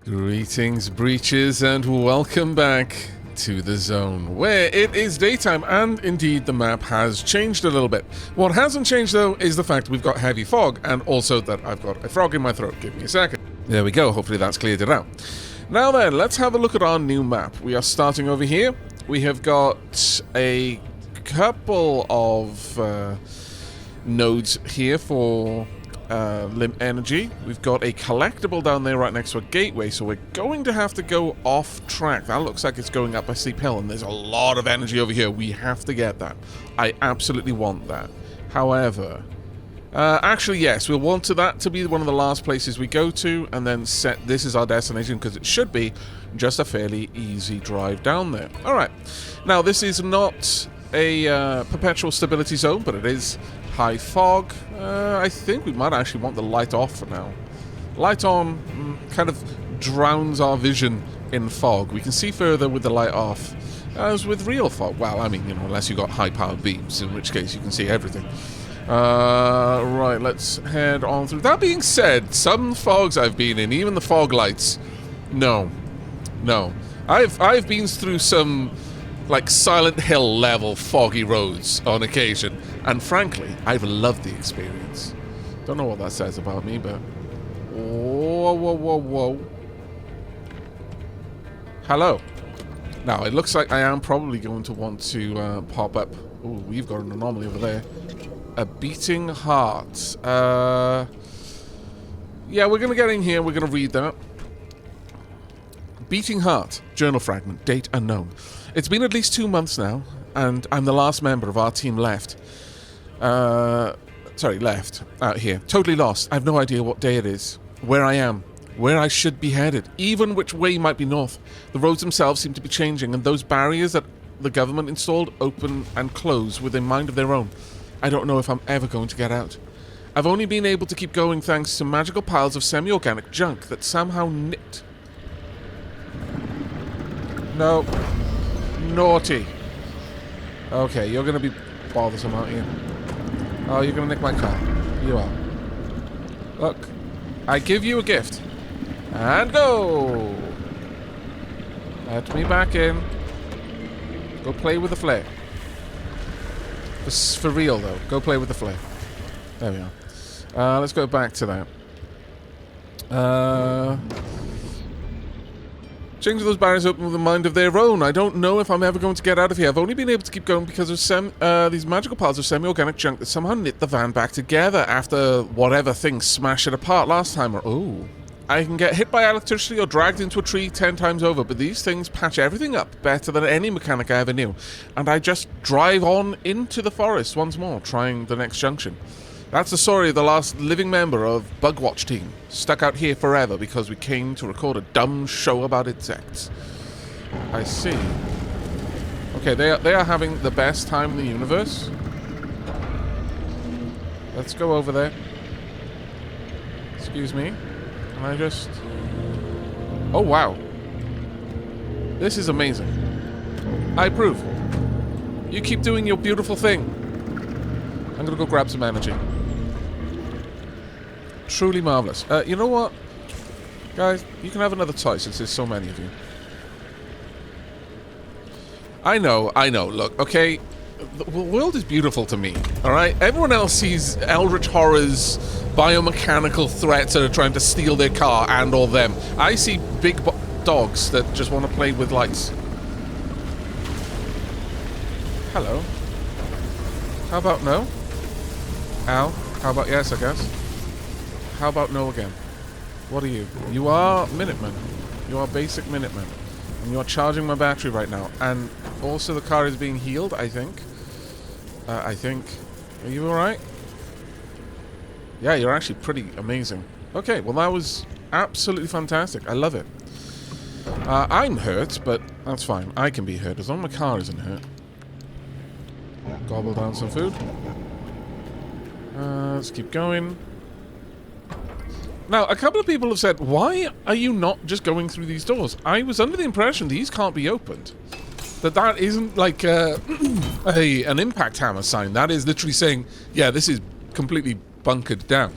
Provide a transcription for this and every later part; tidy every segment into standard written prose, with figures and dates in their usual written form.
Greetings, breaches, and welcome back to the zone, where it is daytime, and indeed the map has changed a little bit. What hasn't changed, though, is the fact we've got heavy fog, and also that I've got a frog in my throat. Give me a second. There we go, hopefully that's cleared it out. Now then, let's have a look at our new map. We are starting over here. We have got a couple of nodes here for limb energy. We've got a collectible down there right next to a gateway, so we're going to have to go off track. That looks like it's going up a steep hill, and there's a lot of energy over here. We have to get that. I absolutely want that. However, actually, yes, we'll want that to be one of the last places we go to, and then set this as our destination, because it should be just a fairly easy drive down there. Alright, now this is not a perpetual stability zone, but it is high fog. I think we might actually want the light off for now. Light on kind of drowns our vision in fog. We can see further with the light off as with real fog. Well, I mean, you know, unless you've got high-powered beams, in which case you can see everything. Right, let's head on through. That being said, some fogs I've been in, even the fog lights, no. I've been through some like Silent Hill level foggy roads on occasion, and frankly, I've loved the experience. Don't know what that says about me, but whoa. Hello. Now it looks like I am probably going to want to pop up. Ooh, we've got an anomaly over there. A beating heart. Yeah, we're gonna get in here. We're gonna read that. Beating heart. Journal fragment. Date unknown. It's been at least 2 months now, and I'm the last member of our team left. Left out here. Totally lost. I have no idea what day it is, where I am, where I should be headed, even which way might be north. The roads themselves seem to be changing, and those barriers that the government installed open and close with a mind of their own. I don't know if I'm ever going to get out. I've only been able to keep going thanks to magical piles of semi-organic junk that somehow knit. No. Naughty. Okay, you're going to be bothersome, aren't you? Oh, you're going to nick my car. You are. Look, I give you a gift. And go! Let me back in. Go play with the flare. For real, though. Go play with the flare. There we are. Let's go back to that. Change those barriers open with a mind of their own. I don't know if I'm ever going to get out of here. I've only been able to keep going because of these magical piles of semi-organic junk that somehow knit the van back together after whatever thing smashed it apart last time. Oh. I can get hit by electricity or dragged into a tree 10 times over, but these things patch everything up better than any mechanic I ever knew. And I just drive on into the forest once more, trying the next junction. That's the story of the last living member of Bugwatch team, stuck out here forever because we came to record a dumb show about insects. I see. Okay, they are having the best time in the universe. Let's go over there. Excuse me. Can I just... Oh, wow. This is amazing. I approve. You keep doing your beautiful thing. I'm gonna go grab some energy. Truly marvelous. You know what? Guys, you can have another toy since there's so many of you. I know. Look, okay? The world is beautiful to me, alright? Everyone else sees eldritch horrors, biomechanical threats that are trying to steal their car and or them. I see big dogs that just want to play with lights. Hello. How about no? Al? How about yes, I guess? How about no again? What are you? You are Minutemen. You are basic Minutemen. And you are charging my battery right now. And also the car is being healed, I think. I think. Are you alright? Yeah, you're actually pretty amazing. Okay, well that was absolutely fantastic. I love it. I'm hurt, but that's fine. I can be hurt as long as my car isn't hurt. Gobble down some food. Let's keep going. Now, a couple of people have said, why are you not just going through these doors? I was under the impression these can't be opened. That isn't like an impact hammer sign. That is literally saying, yeah, this is completely bunkered down.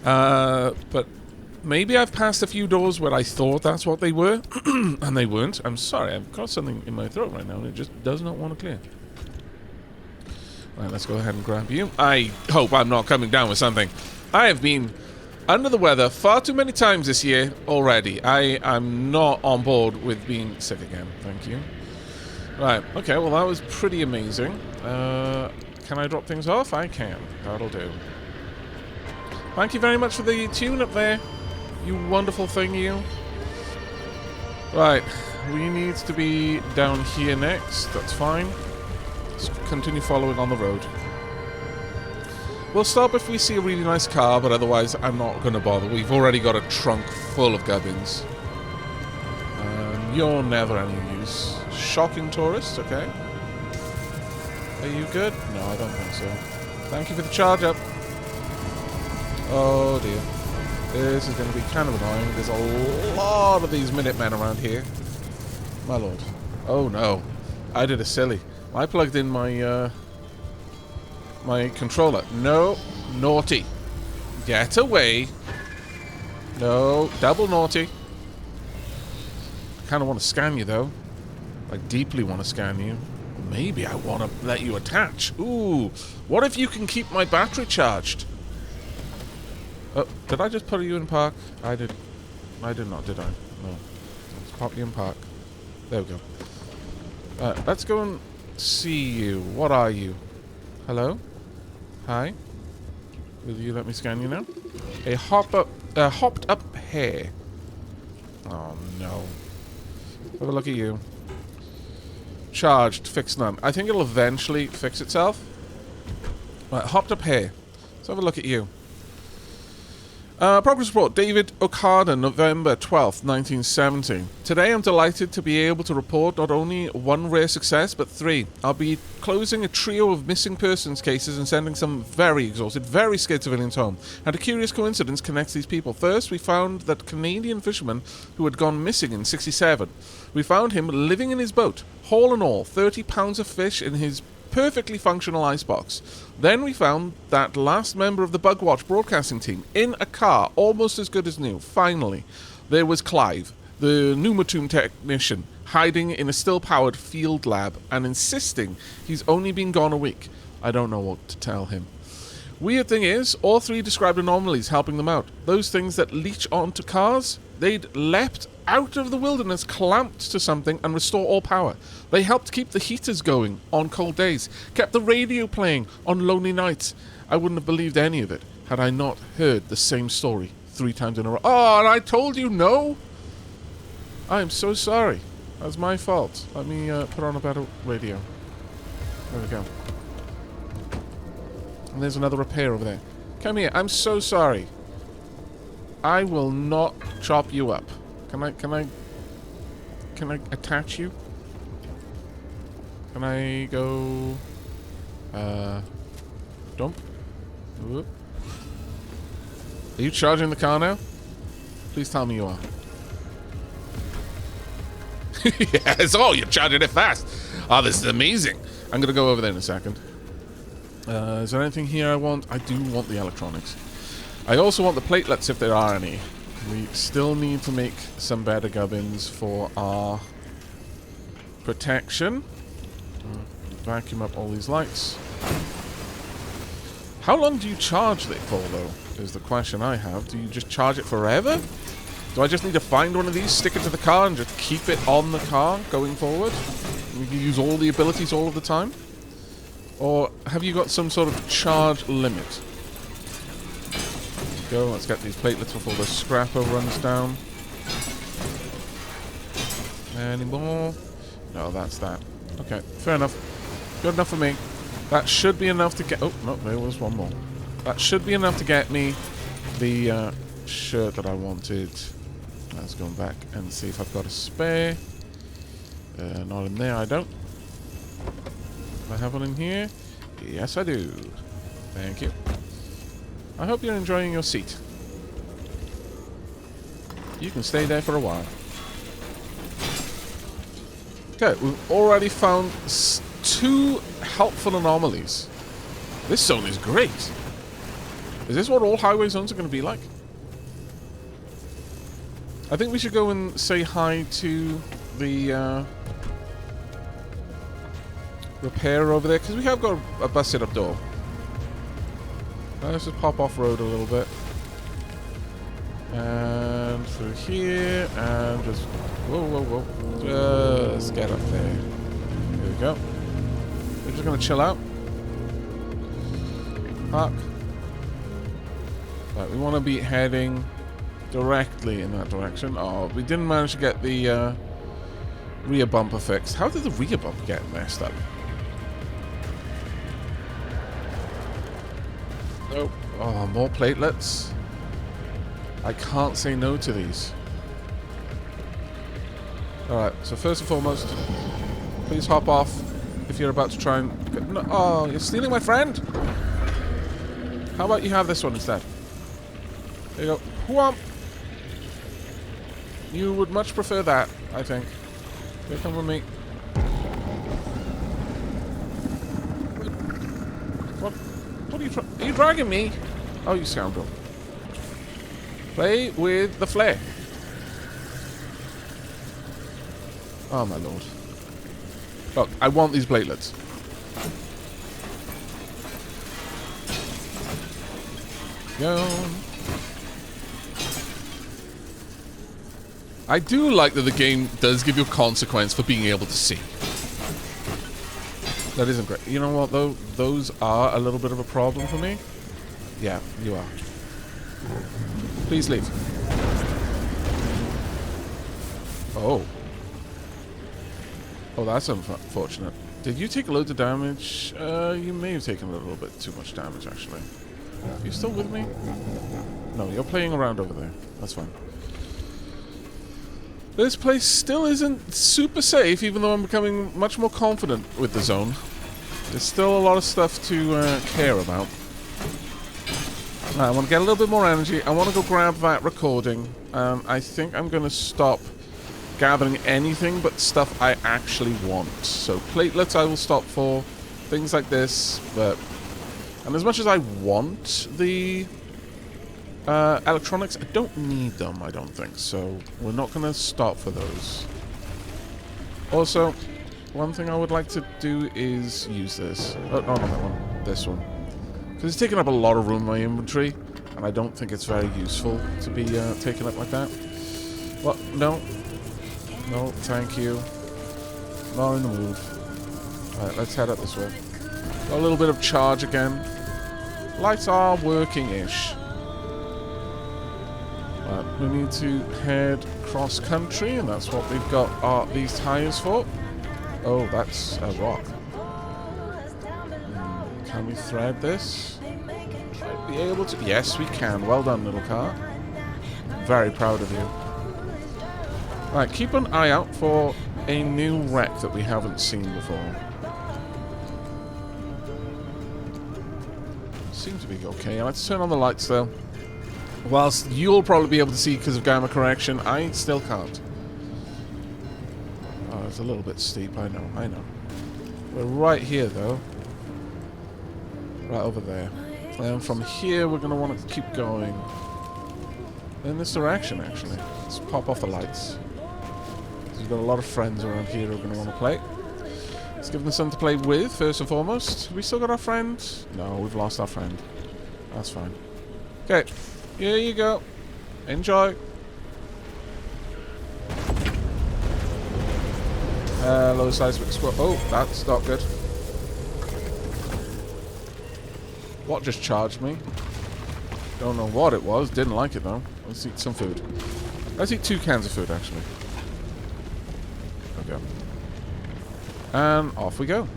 But Maybe I've passed a few doors where I thought that's what they were, and they weren't. I'm sorry, I've got something in my throat right now, and it just does not want to clear. Right, let's go ahead and grab you. I hope I'm not coming down with something. I have been under the weather far too many times this year already. I am not on board with being sick again. Thank you. Right, okay, well that was pretty amazing. Can I drop things off? I can. That'll do. Thank you very much for the tune up there. You wonderful thing, you. Right, we need to be down here next. That's fine. Let's continue following on the road. We'll stop if we see a really nice car, but otherwise I'm not going to bother. We've already got a trunk full of gubbins. You're never any use. Shocking tourist, okay. Are you good? No, I don't think so. Thank you for the charge up. Oh dear. This is going to be kind of annoying. There's a lot of these Minutemen around here. My lord. Oh no. I did a silly. I plugged in my my controller. No. Naughty. Get away. No. Double naughty. I kind of want to scan you though. I deeply want to scan you. Maybe I want to let you attach. Ooh. What if you can keep my battery charged? Oh, did I just put you in park? I did not, did I? No. Let's pop you in park. There we go. Let's go and see you. What are you? Hello? Hi? Will you let me scan you now? A hopped up hare. Oh no. Have a look at you. Charged, fix none. I think it'll eventually fix itself. Right, hopped up hare. Let's have a look at you. Progress report, David Okada, November 12th, 1970. Today I'm delighted to be able to report not only one rare success, but 3. I'll be closing a trio of missing persons cases and sending some very exhausted, very scared civilians home. And a curious coincidence connects these people. First, we found that Canadian fisherman who had gone missing in 67. We found him living in his boat, haul and all, 30 pounds of fish in his perfectly functional icebox. Then we found that last member of the Bugwatch broadcasting team in a car, almost as good as new. Finally, there was Clive, the pneumatum technician, hiding in a still-powered field lab and insisting he's only been gone a week. I don't know what to tell him. Weird thing is, all 3 described anomalies helping them out. Those things that leech onto cars, they'd leapt out of the wilderness, clamped to something, and restore all power. They helped keep the heaters going on cold days, kept the radio playing on lonely nights. I wouldn't have believed any of it had I not heard the same story 3 times in a row. Oh, and I told you no! I am so sorry. That's my fault. Let me put on a better radio. There we go. And there's another repair over there. Come here. I'm so sorry. I will not chop you up. Can I attach you? Can I go dump? Whoop. Are you charging the car now? Please tell me you are. Yes, oh, you're charging it fast. Oh, this is amazing. I'm gonna go over there in a second. Is there anything here I want? I do want the electronics. I also want the platelets if there are any. We still need to make some better gubbins for our protection. Vacuum up all these lights. How long do you charge it for, though, is the question I have. Do you just charge it forever? Do I just need to find one of these, stick it to the car, and just keep it on the car going forward? You can use all the abilities all of the time? Or have you got some sort of charge limit? Go, let's get these platelets before the scrapper runs down. Any more? No, that's that. Okay, fair enough. Good enough for me. That should be enough to get... Oh, no, there was one more. That should be enough to get me the shirt that I wanted. Let's go back and see if I've got a spare. Not in there, I don't. Do I have one in here? Yes, I do. Thank you. I hope you're enjoying your seat. You can stay there for a while. Okay, we've already found 2 helpful anomalies. This zone is great. Is this what all highway zones are going to be like? I think we should go and say hi to the repairer over there, because we have got a busted up door. Let's just pop off road a little bit. And through here, and just... Whoa. Just get up there. There we go. We're just going to chill out. Park. Right, we want to be heading directly in that direction. Oh, we didn't manage to get the rear bumper fixed. How did the rear bumper get messed up? Nope. Oh, more platelets. I can't say no to these. Alright, so first and foremost, please hop off if you're about to try and... Get, no, oh, you're stealing my friend? How about you have this one instead? There you go. Whoop! You would much prefer that, I think. Here, come with me. What are you trying... Are you dragging me? Oh, you scoundrel. Play with the flare. Oh, my lord. Look, I want these platelets. Go. I do like that the game does give you a consequence for being able to see. That isn't great. You know what, though? Those are a little bit of a problem for me. Yeah, you are. Please leave. Oh. Oh, that's unfortunate. Did you take loads of damage? You may have taken a little bit too much damage, actually. Are you still with me? No, you're playing around over there. That's fine. This place still isn't super safe, even though I'm becoming much more confident with the zone. There's still a lot of stuff to care about. I want to get a little bit more energy. I want to go grab that recording. I think I'm going to stop gathering anything but stuff I actually want. So platelets I will stop for. Things like this. And as much as I want the electronics, I don't need them, I don't think. So we're not going to stop for those. Also, one thing I would like to do is use this. Oh, no, not that one. This one. Because it's taking up a lot of room in my inventory, and I don't think it's very useful to be taken up like that. What? No. No, thank you. Not in the move. Alright, let's head up this way. Got a little bit of charge again. Lights are working-ish. We need to head cross-country, and that's what we've got these tires for. Oh, that's a rock. Can we thread this? Might be able to. Yes, we can. Well done, little car. Very proud of you. Right, keep an eye out for a new wreck that we haven't seen before. Seems to be okay. Let's turn on the lights, though. Whilst you'll probably be able to see because of gamma correction, I still can't. Oh, it's a little bit steep. I know. We're right here, though. Right over there. And from here, we're going to want to keep going in this direction, actually. Let's pop off the lights. We've got a lot of friends around here who are going to want to play. Let's give them something to play with, first and foremost. Have we still got our friend? No, we've lost our friend. That's fine. Okay. Here you go. Enjoy. Low seismic squat. Oh, that's not good. What just charged me? Don't know what it was. Didn't like it though. Let's eat some food. Let's eat 2 cans of food actually. There we go. And off we go.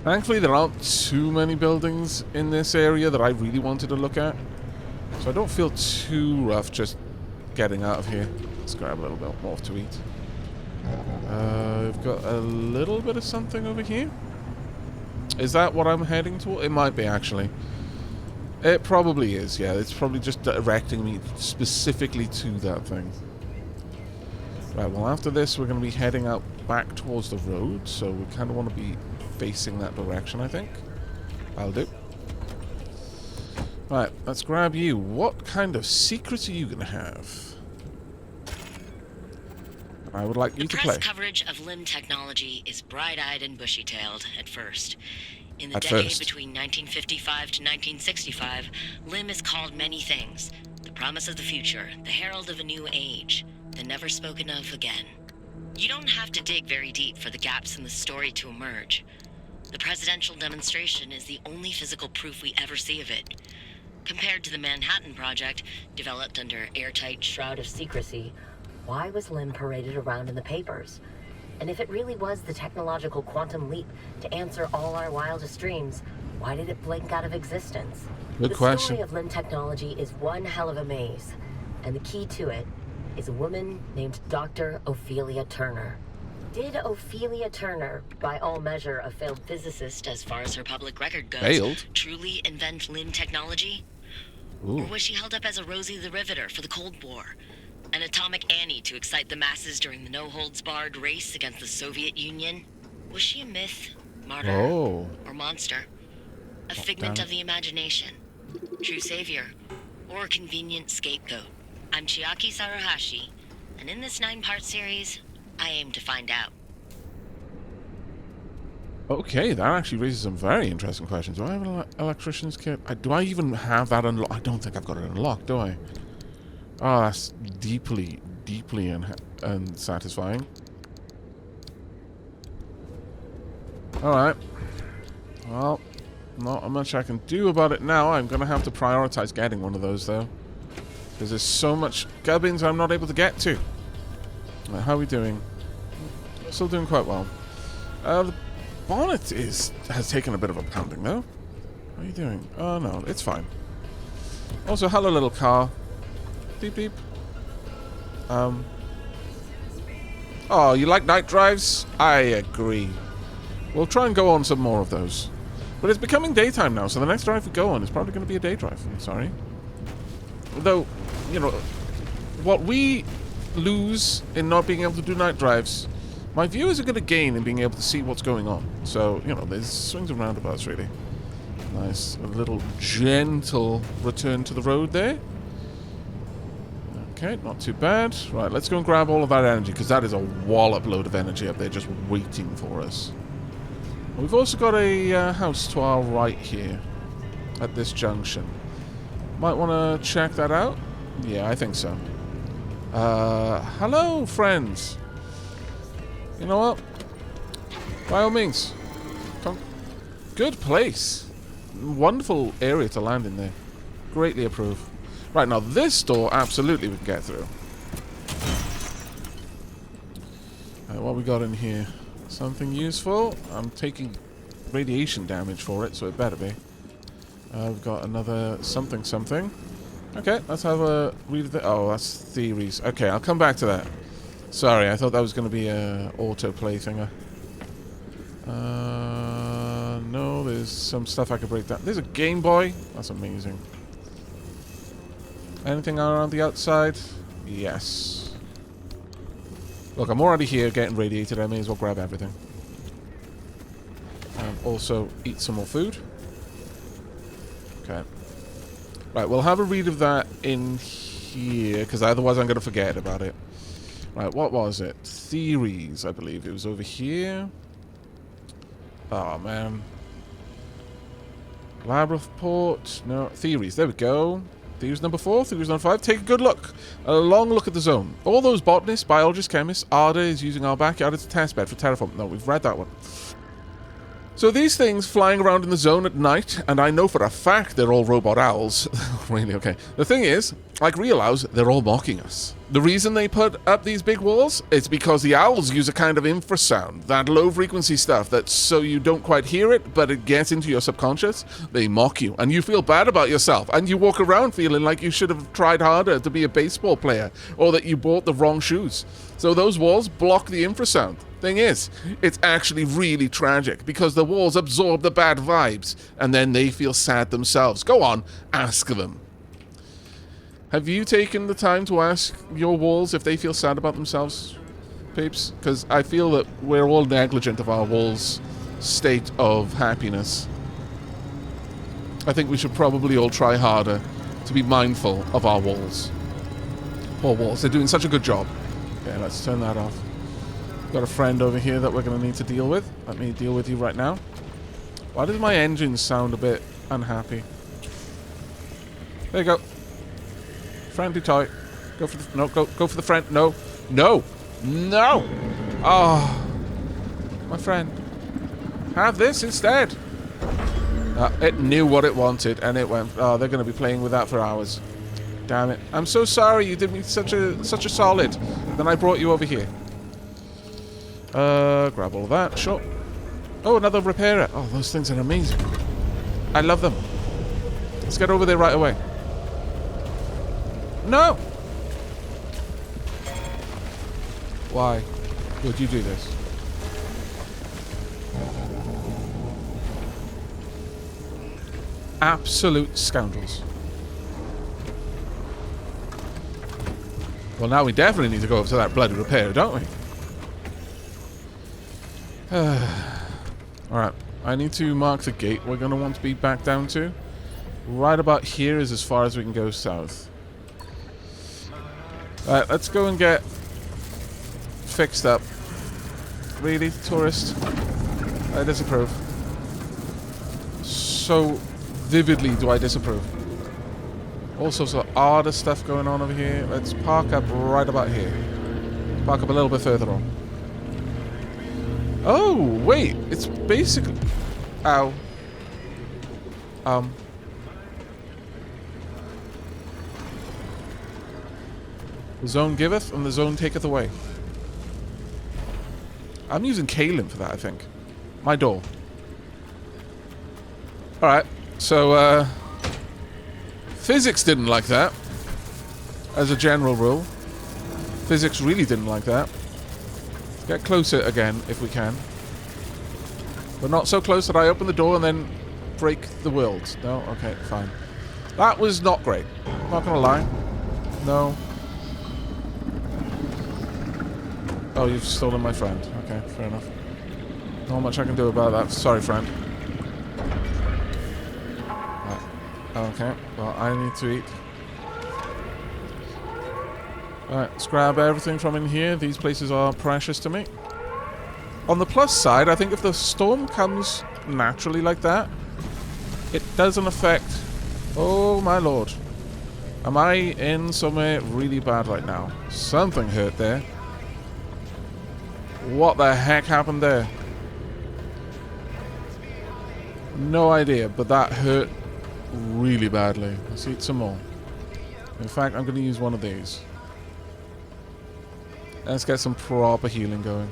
Thankfully there aren't too many buildings in this area that I really wanted to look at. So I don't feel too rough just getting out of here. Let's grab a little bit more to eat. We've got a little bit of something over here. Is that what I'm heading toward? It might be, actually. It probably is, yeah. It's probably just directing me specifically to that thing. Right, well, after this, we're going to be heading out back towards the road. So we kind of want to be facing that direction, I think. I'll do. Right, let's grab you. What kind of secrets are you going to have? I would like you to play. The press coverage of limb technology is bright-eyed and bushy-tailed at first. In the At decade first. between 1955 to 1965, limb is called many things. The promise of the future, the herald of a new age, the never spoken of again. You don't have to dig very deep for the gaps in the story to emerge. The presidential demonstration is the only physical proof we ever see of it. Compared to the Manhattan Project, developed under airtight shroud of secrecy, why was Lim paraded around in the papers? And if it really was the technological quantum leap to answer all our wildest dreams, why did it blink out of existence? Good question. The story of Lim technology is one hell of a maze, and the key to it is a woman named Dr. Ophelia Turner. Did Ophelia Turner, by all measure a failed physicist as far as her public record goes, Failed? truly invent Lim technology? Ooh. Or was she held up as a Rosie the Riveter for the Cold War? An atomic Annie to excite the masses during the no-holds-barred race against the Soviet Union? Was she a myth, martyr, Oh. or monster? A figment of the imagination? True savior? Or a convenient scapegoat? I'm Chiaki Saruhashi, and in this 9-part series, I aim to find out. Okay, that actually raises some very interesting questions. Do I have an electrician's kit? Do I even have that unlocked? I don't think I've got it unlocked, do I? Oh, that's deeply, deeply unsatisfying. Alright. Well, not much I can do about it now. I'm going to have to prioritize getting one of those, though. Because there's so much gubbins I'm not able to get to. How are we doing? Still doing quite well. The bonnet has taken a bit of a pounding, though. How are you doing? Oh, no, it's fine. Also, hello, little car. Beep, beep. Oh, you like night drives? I agree. We'll try and go on some more of those. But it's becoming daytime now, so the next drive we go on is probably going to be a day drive. I'm sorry. Though, you know, what we lose in not being able to do night drives, my viewers are going to gain in being able to see what's going on. So, you know, there's swings and roundabouts, really. Nice, a little gentle return to the road there. Okay, not too bad. Right, let's go and grab all of that energy, because that is a wallop load of energy up there just waiting for us. We've also got a house to our right here at this junction. Might want to check that out. Yeah, I think so. Hello, friends. You know what? By all means. Come. Good place. Wonderful area to land in there. Greatly approve. Right, now this door, absolutely we can get through. What we got in here? Something useful. I'm taking radiation damage for it, so it better be. We've got another something. Okay, let's have a read of the... Oh, that's theories. Okay, I'll come back to that. Sorry, I thought that was going to be a autoplay thinger. No, there's some stuff I could break down. There's a Game Boy. That's amazing. Anything around the outside? Yes. Look, I'm already here getting radiated. I may as well grab everything. And also eat some more food. Okay. Right, we'll have a read of that in here, because otherwise I'm going to forget about it. Right, what was it? Theories, I believe. It was over here. Oh, man. Lab report. No, theories. There we go. Theories number 4, theories number 5. Take a good look. A long look at the zone. All those botanists, biologists, chemists. Arda is using our backyard as a test bed for terraform. No, we've read that one. So these things flying around in the zone at night, and I know for a fact they're all robot owls. Really, okay. The thing is, like real owls, they're all mocking us. The reason they put up these big walls is because the owls use a kind of infrasound, that low-frequency stuff that's so you don't quite hear it, but it gets into your subconscious. They mock you, and you feel bad about yourself, and you walk around feeling like you should have tried harder to be a baseball player, or that you bought the wrong shoes. So those walls block the infrasound. Thing is, it's actually really tragic, because the walls absorb the bad vibes, and then they feel sad themselves. Go on, ask them. Have you taken the time to ask your walls if they feel sad about themselves, peeps? Because I feel that we're all negligent of our walls' state of happiness. I think we should probably all try harder to be mindful of our walls. Poor walls, they're doing such a good job. Okay, let's turn that off. Got a friend over here that we're going to need to deal with. Let me deal with you right now. Why does my engine sound a bit unhappy? There you go. Friendly toy. Go for the... No, go for the friend. No. No. No. Oh. My friend. Have this instead. It knew what it wanted and it went... Oh, they're going to be playing with that for hours. Damn it. I'm so sorry. You did me such a solid. Then I brought you over here. Grab all of that. Sure. Oh, another repairer. Oh, those things are amazing. I love them. Let's get over there right away. No! Why would you do this? Absolute scoundrels. Well, now we definitely need to go over to that bloody repair, don't we? Alright, I need to mark the gate we're going to want to be back down to. Right about here is as far as we can go south. Alright, let's go and get fixed up. Really, tourist? I disapprove. So vividly do I disapprove. All sorts of odd stuff going on over here. Let's park up right about here. Park up a little bit further on. Oh, wait. It's basically... Ow. The zone giveth and the zone taketh away. I'm using Kalim for that, I think. My door. Alright. So, physics didn't like that. As a general rule. Physics really didn't like that. Get closer again, if we can. But not so close that I open the door and then break the world. No? Okay, fine. That was not great. Not gonna lie. No. Oh, you've stolen my friend. Okay, fair enough. Not much I can do about that. Sorry, friend. Okay, well, I need to eat. Alright, let's grab everything from in here. These places are precious to me. On the plus side, I think if the storm comes naturally like that, it doesn't affect... Oh, my lord. Am I in somewhere really bad right now? Something hurt there. What the heck happened there? No idea, but that hurt really badly. Let's eat some more. In fact, I'm going to use one of these. Let's get some proper healing going.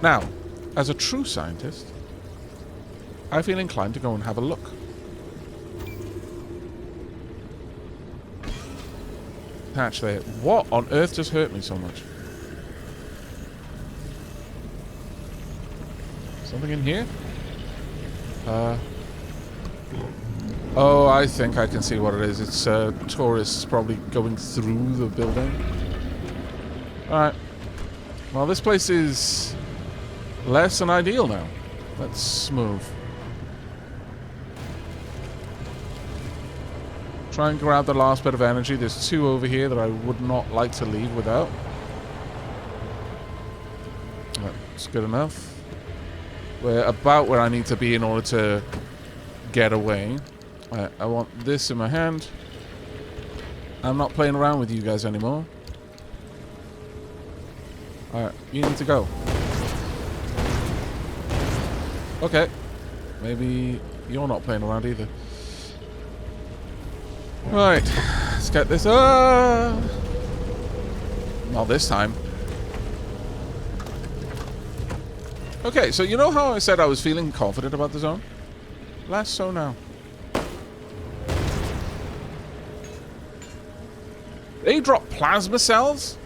Now, as a true scientist, I feel inclined to go and have a look. Patch there. What on earth just hurt me so much? Something in here? Oh, I think I can see what it is. It's tourists probably going through the building. Alright. Well, this place is less than ideal now. Let's move. Try and grab the last bit of energy. There's two over here that I would not like to leave without. That's good enough. We're about where I need to be in order to get away. I want this in my hand. I'm not playing around with you guys anymore. Alright, you need to go. Okay. Maybe you're not playing around either. Right. Let's get this. Not this time. Okay, so you know how I said I was feeling confident about the zone? Less so now. They drop plasma cells?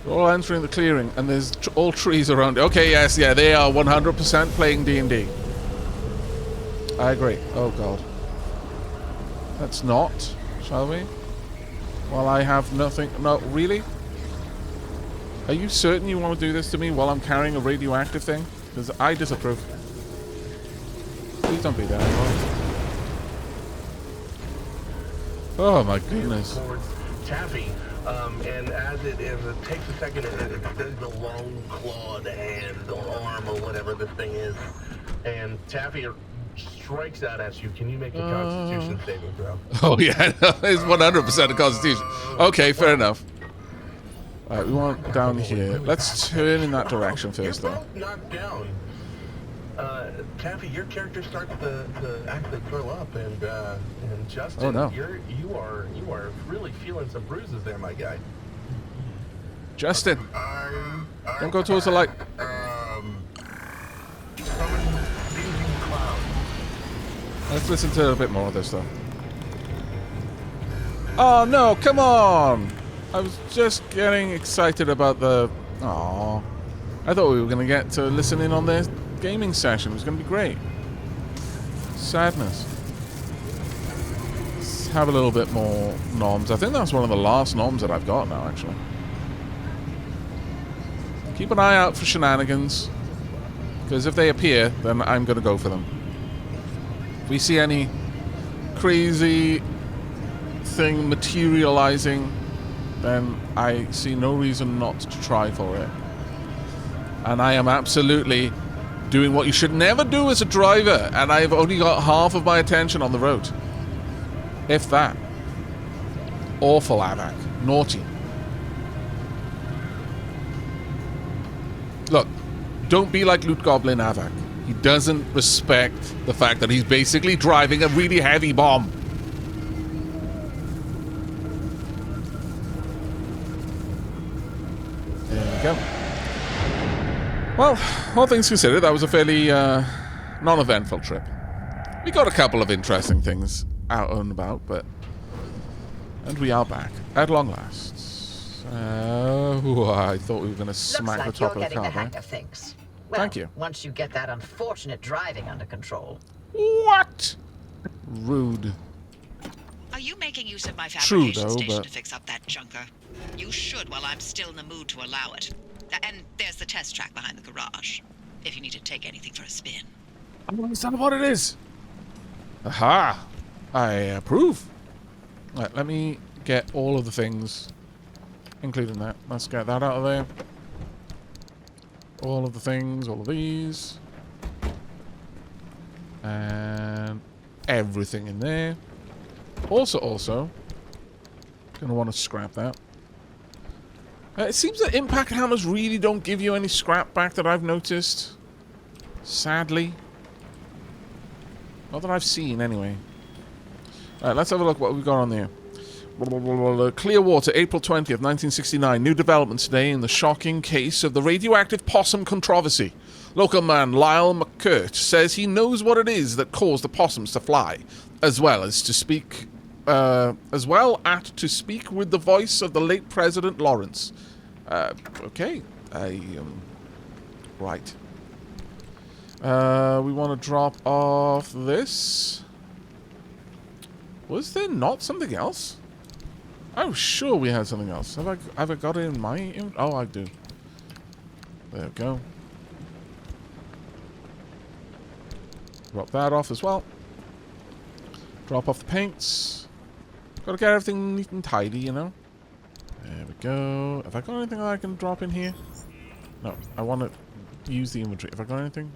They're all entering the clearing, and there's all trees around it. Okay, yes, yeah, they are 100% playing D&D. I agree. Oh, God. Let's not, shall we? While I have nothing... No, really? Are you certain you want to do this to me while I'm carrying a radioactive thing? Because I disapprove. Please don't be that. Oh my goodness. Taffy, and as it takes a second, it does the long clawed hand or arm or whatever this thing is, and Taffy strikes out at you. Can you make a Constitution saving throw? Oh yeah, it's 100% a Constitution. Okay, fair enough. Alright, we want down here. Let's turn in that direction first, You're though. both knocked down. Taffy, your character starts to actually throw up, and Justin, Oh, no. you are really feeling some bruises there, my guy. Justin, I don't go towards the light. Summon Raging Cloud. Let's listen to a bit more of this, though. Oh no, come on! I was just getting excited about the... Aww. I thought we were going to get to listen in on their gaming session. It was going to be great. Sadness. Let's have a little bit more noms. I think that's one of the last noms that I've got now, actually. Keep an eye out for shenanigans. Because if they appear, then I'm going to go for them. If we see any crazy thing materializing, then I see no reason not to try for it. And I am absolutely doing what you should never do as a driver, and I've only got half of my attention on the road. If that. Awful Aavak. Naughty. Look, don't be like Loot Goblin Aavak. He doesn't respect the fact that he's basically driving a really heavy bomb. There we go. Well, all things considered, that was a fairly non-eventful trip. We got a couple of interesting things out and about, but... And we are back, at long last. I thought we were going to smack the top of the car. Looks like you're getting the hang of things. Well, Thank you. Once you get that unfortunate driving under control. What? Rude. Are you making use of my True, fabrication though, station but... to fix up that junker? You should while I'm still in the mood to allow it. And there's the test track behind the garage, if you need to take anything for a spin. I don't understand what it is. Aha! I approve. Right, let me get all of the things, including that. Let's get that out of there. All of the things, all of these. And everything in there. Also, gonna want to scrap that. It seems that impact hammers really don't give you any scrap back that I've noticed. Sadly. Not that I've seen, anyway. Alright, let's have a look what we've got on there. Clearwater, April 20th, 1969. New developments today in the shocking case of the radioactive possum controversy. Local man Lyle McCurt says he knows what it is that caused the possums to fly, as well as to speak with the voice of the late President Lawrence. Okay. Right. We want to drop off this. Was there not something else? I'm sure we had something else. Have I got it in my... Oh, I do. There we go. Drop that off as well. Drop off the paints. Gotta get everything neat and tidy, you know. There we go. Have I got anything that I can drop in here? No, I want to use the inventory. Have I got anything?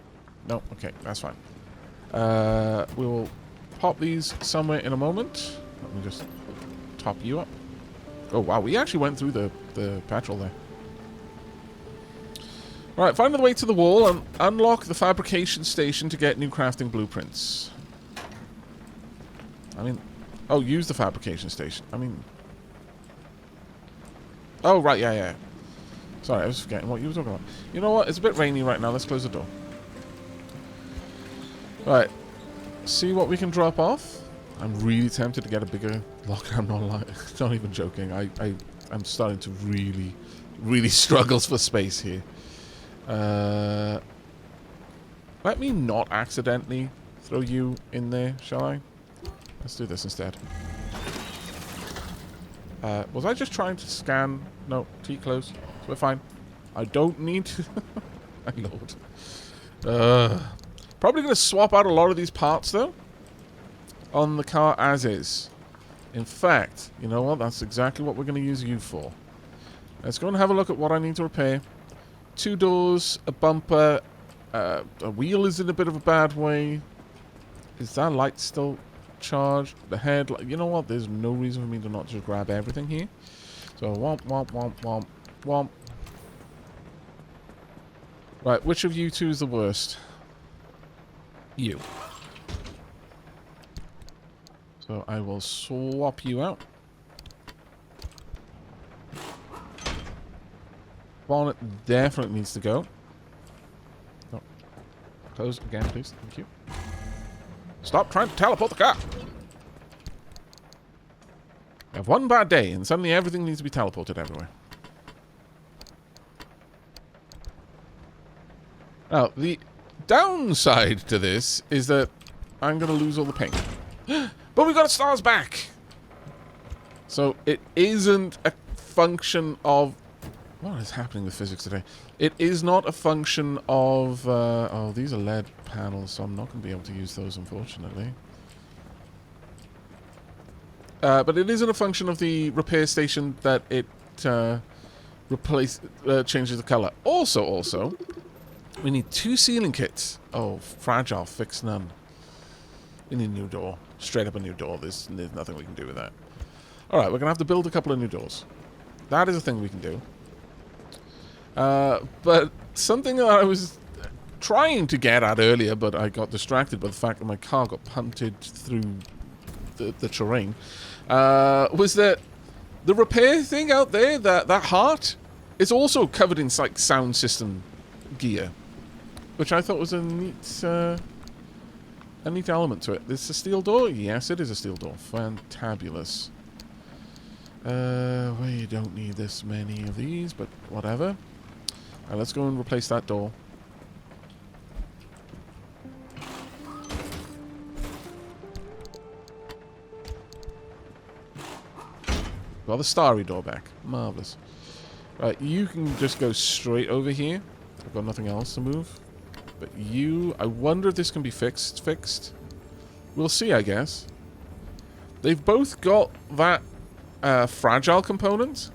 No, okay, that's fine. We will pop these somewhere in a moment. Let me just top you up. Oh wow, we actually went through the petrol there. Right, find the way to the wall and unlock the fabrication station to get new crafting blueprints. I mean... Oh, use the fabrication station. I mean... Oh, right, yeah. Sorry, I was forgetting what you were talking about. You know what? It's a bit rainy right now. Let's close the door. Right. See what we can drop off. I'm really tempted to get a bigger locker. I'm not even joking. I'm starting to really struggle for space here. Let me not accidentally throw you in there, shall I? Let's do this instead. Was I just trying to scan? No, T close. So we're fine. I don't need to... My lord. Probably going to swap out a lot of these parts, though. On the car as is. In fact, you know what? That's exactly what we're going to use you for. Let's go and have a look at what I need to repair. 2 doors, a bumper, a wheel is in a bit of a bad way. Is that light still charged? The head, you know what? There's no reason for me to not just grab everything here. So, womp, womp, womp, womp, womp. Right, which of you two is the worst? You. So I will swap you out. Bonnet definitely needs to go. Oh. Close again, please. Thank you. Stop trying to teleport the car! I have one bad day, and suddenly everything needs to be teleported everywhere. Now, the downside to this is that I'm going to lose all the paint. But we got stars back! So, it isn't a function of... What is happening with physics today? It is not a function of... oh, these are LED panels, so I'm not going to be able to use those, unfortunately. But it isn't a function of the repair station that it changes the color. Also, we need 2 ceiling kits. Oh, fragile, fix none. We need a new door. Straight up a new door. There's nothing we can do with that. Alright, we're going to have to build a couple of new doors. That is a thing we can do. But something that I was trying to get at earlier, but I got distracted by the fact that my car got punted through the terrain, was that the repair thing out there, that heart, is also covered in like sound system gear, which I thought was a neat element to it. This is a steel door? Yes, it is a steel door. Fantabulous. We don't need this many of these, but whatever. Alright, let's go and replace that door. Got the starry door back. Marvellous. Right, you can just go straight over here. I've got nothing else to move. But you... I wonder if this can be fixed. We'll see, I guess. They've both got that fragile component.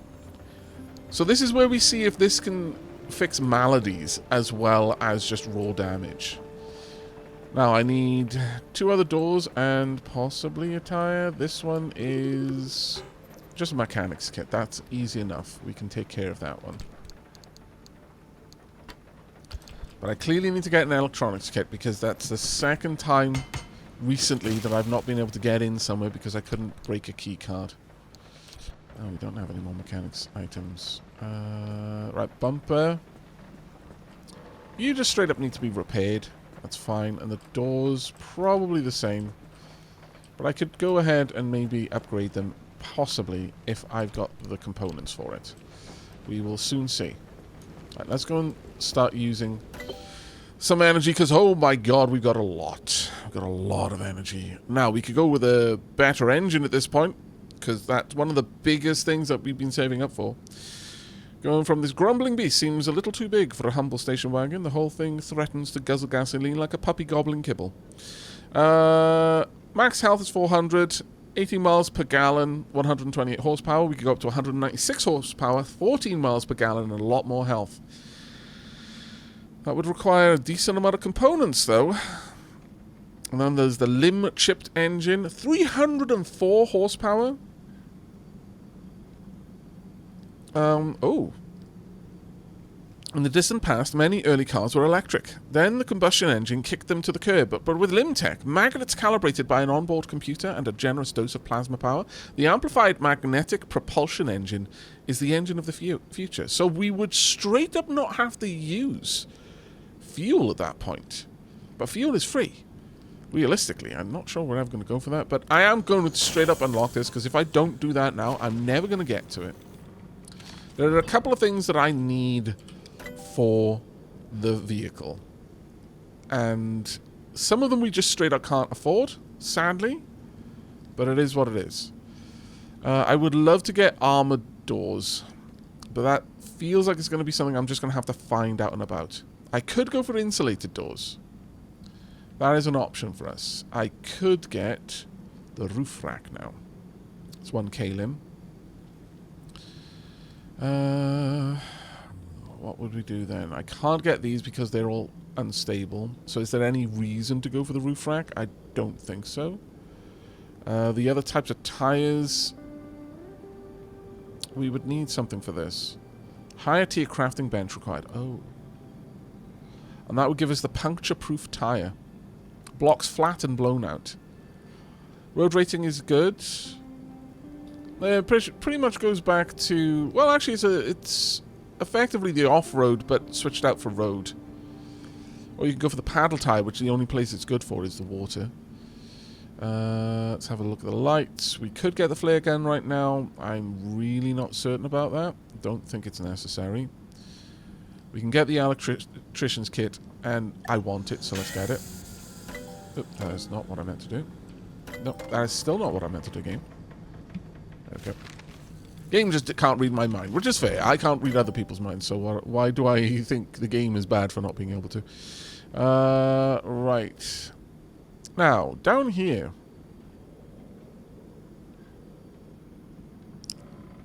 So this is where we see if this can fix maladies as well as just raw damage. Now, I need 2 other doors and possibly a tire. This one is just a mechanics kit. That's easy enough. We can take care of that one. But I clearly need to get an electronics kit because that's the second time recently that I've not been able to get in somewhere because I couldn't break a key card. Oh, we don't have any more mechanics items. Right, bumper. You just straight up need to be repaired. That's fine. And the doors, probably the same. But I could go ahead and maybe upgrade them, possibly, if I've got the components for it. We will soon see. Right, let's go and start using some energy, because, oh my god, we've got a lot. We've got a lot of energy. Now, we could go with a better engine at this point, because that's one of the biggest things that we've been saving up for. Going from this grumbling beast seems a little too big for a humble station wagon. The whole thing threatens to guzzle gasoline like a puppy gobbling kibble. Max health is 400, 80 miles per gallon, 128 horsepower. We could go up to 196 horsepower, 14 miles per gallon, and a lot more health. That would require a decent amount of components, though. And then there's the limb-chipped engine, 304 horsepower. Oh. In the distant past, many early cars were electric. Then the combustion engine kicked them to the curb. But with limb tech, magnets calibrated by an onboard computer and a generous dose of plasma power, the amplified magnetic propulsion engine is the engine of the future. So we would straight up not have to use fuel at that point. But fuel is free. Realistically, I'm not sure we're ever going to go for that. But I am going to straight up unlock this, because if I don't do that now, I'm never going to get to it. There are a couple of things that I need for the vehicle. And some of them we just straight up can't afford, sadly. But it is what it is. I would love to get armored doors. But that feels like it's going to be something I'm just going to have to find out and about. I could go for insulated doors. That is an option for us. I could get the roof rack now. It's 1 kalim. What would we do then? I can't get these because they're all unstable. So is there any reason to go for the roof rack? I don't think so. The other types of tires, we would need something for this. Higher tier crafting bench required. Oh. And that would give us the puncture-proof tire. Blocks flat and blown out. Road rating is good. Pretty much goes back to... Well, actually, it's effectively the off-road, but switched out for road. Or you can go for the paddle tire, which the only place it's good for is the water. Let's have a look at the lights. We could get the flare gun right now. I'm really not certain about that. Don't think it's necessary. We can get the electrician's kit, and I want it, so let's get it. Oop, that is not what I meant to do. No, that is still not what I meant to do, game. There we go. Game just can't read my mind, which is fair. I can't read other people's minds, so why do I think the game is bad for not being able to? Right. Now, down here.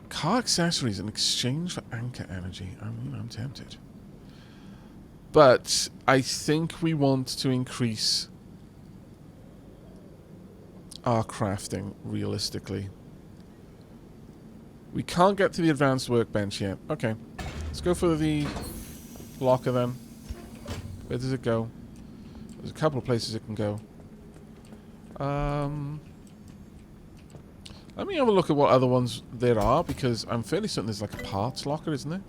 Car accessories in exchange for anchor energy. I mean, I'm tempted. But I think we want to increase our crafting, realistically. We can't get to the advanced workbench yet. Okay. Let's go for the locker then. Where does it go? There's a couple of places it can go. Let me have a look at what other ones there are, because I'm fairly certain there's like a parts locker, isn't there?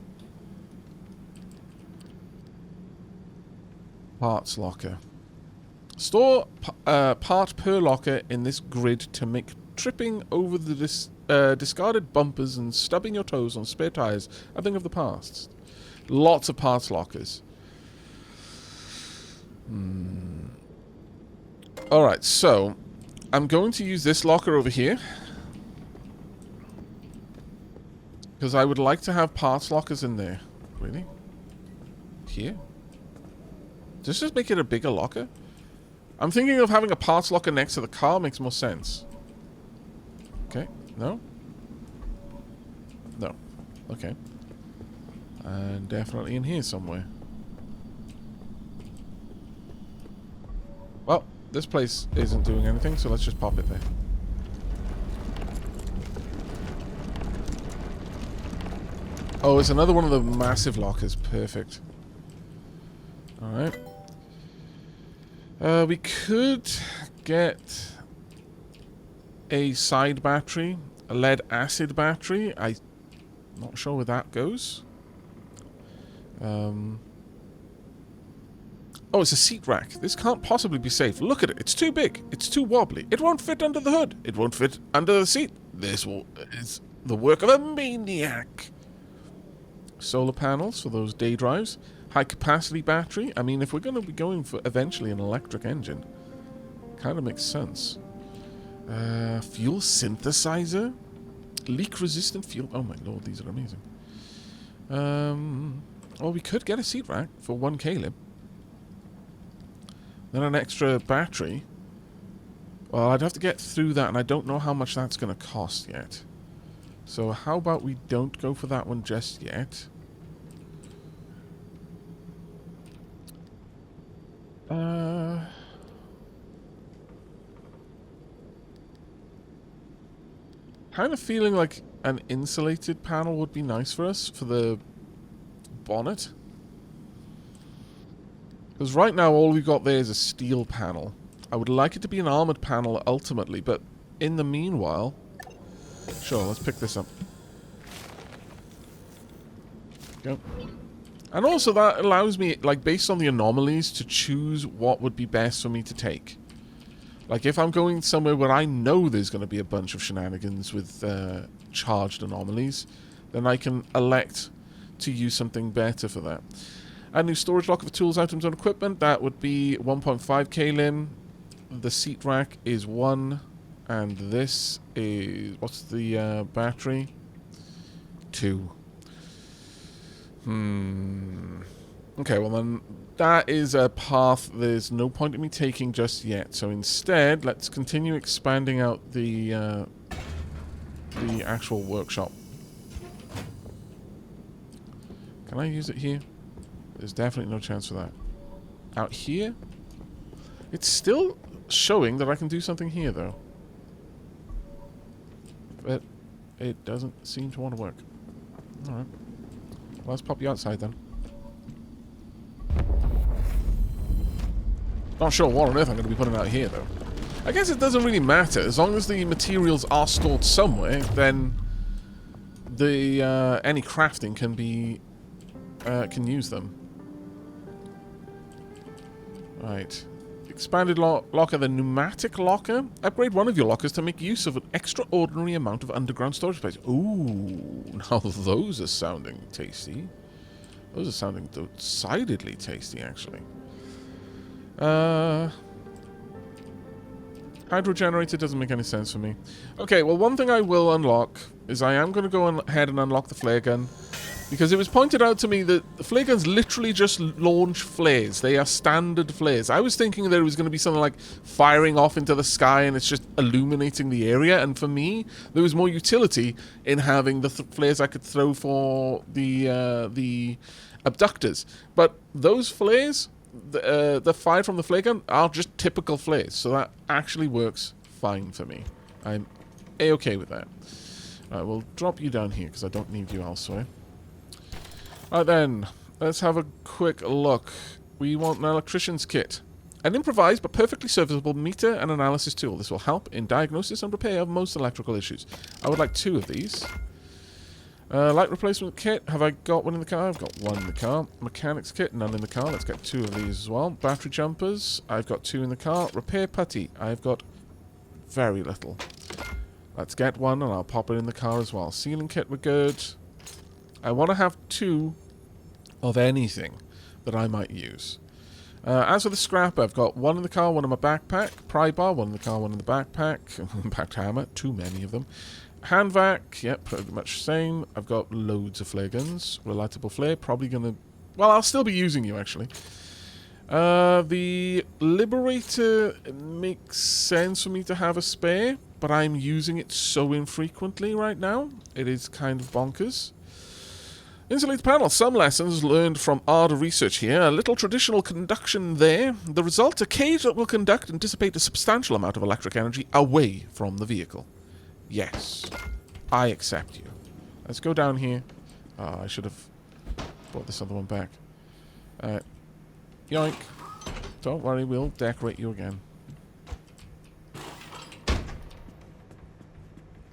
Parts locker. Store part per locker in this grid to make tripping over the discarded bumpers and stubbing your toes on spare tires a thing of the past. Lots of parts lockers. Alright, so I'm going to use this locker over here, because I would like to have parts lockers in there. Really? Here? Does this make it a bigger locker? I'm thinking of having a parts locker next to the car makes more sense. Okay. No? No. Okay. And definitely in here somewhere. Well, this place isn't doing anything, so let's just pop it there. Oh, it's another one of the massive lockers. Perfect. Alright. We could get a side battery, a lead acid battery. I'm not sure where that goes. Oh, it's a seat rack. This can't possibly be safe. Look at it. It's too big. It's too wobbly. It won't fit under the hood. It won't fit under the seat. This is the work of a maniac. Solar panels for those day drives. High capacity battery. I mean, if we're going to be going for eventually an electric engine, kind of makes sense. Fuel synthesizer. Leak resistant fuel. Oh my lord, these are amazing. Well, we could get a seat rack for 1 kalim. Then an extra battery. Well, I'd have to get through that, and I don't know how much that's going to cost yet. So how about we don't go for that one just yet? Kind of feeling like an insulated panel would be nice for us for the bonnet. Because right now all we've got there is a steel panel. I would like it to be an armored panel ultimately, but in the meanwhile... Sure, let's pick this up. Go. And also that allows me, like, based on the anomalies, to choose what would be best for me to take. Like, if I'm going somewhere where I know there's going to be a bunch of shenanigans with charged anomalies, then I can elect to use something better for that. A new storage locker for tools, items, and equipment. That would be 1.5 kalim. The seat rack is 1. And this is... What's the battery? 2. Okay, well then, that is a path there's no point in me taking just yet. So instead, let's continue expanding out the the actual workshop. Can I use it here? There's definitely no chance for that. Out here? It's still showing that I can do something here, though. But it doesn't seem to want to work. Alright. Well, let's pop you outside, then. Not sure what on earth I'm going to be putting out here, though. I guess it doesn't really matter. As long as the materials are stored somewhere, then the any crafting can be can use them. Right. Expanded locker, the pneumatic locker. Upgrade one of your lockers to make use of an extraordinary amount of underground storage space. Ooh, now those are sounding tasty. Those are sounding decidedly tasty, actually. Hydro generator doesn't make any sense for me. Okay, well, one thing I will unlock is I am going to go ahead and unlock the flare gun. Because it was pointed out to me that the flare guns literally just launch flares. They are standard flares. I was thinking that it was going to be something like firing off into the sky and it's just illuminating the area. And for me, there was more utility in having the flares I could throw for the abductors. But those flares, the fire from the flare gun, are just typical flares. So that actually works fine for me. I'm A-okay with that. Alright, we'll drop you down here because I don't need you elsewhere. Right then, let's have a quick look. We want an electrician's kit. An improvised but perfectly serviceable meter and analysis tool. This will help in diagnosis and repair of most electrical issues. I would like 2 of these. Light replacement kit. Have I got one in the car? I've got 1 in the car. Mechanics kit. None in the car. Let's get 2 of these as well. Battery jumpers. I've got 2 in the car. Repair putty. I've got very little. Let's get 1 and I'll pop it in the car as well. Sealing kit, we're good. I want to have 2 of anything that I might use. As for the scrap, I've got 1 in the car, 1 in my backpack. Pry bar, 1 in the car, 1 in the backpack. Impact hammer, too many of them. Hand vac, yep, pretty much same. I've got loads of flare guns. Relightable flare, probably gonna... Well, I'll still be using you, actually. The Liberator makes sense for me to have a spare, but I'm using it so infrequently right now. It is kind of bonkers. Insulator panel. Some lessons learned from ARD research here. A little traditional conduction there. The result, a cage that will conduct and dissipate a substantial amount of electric energy away from the vehicle. Yes. I accept you. Let's go down here. I should have brought this other one back. Yoink. Don't worry, we'll decorate you again.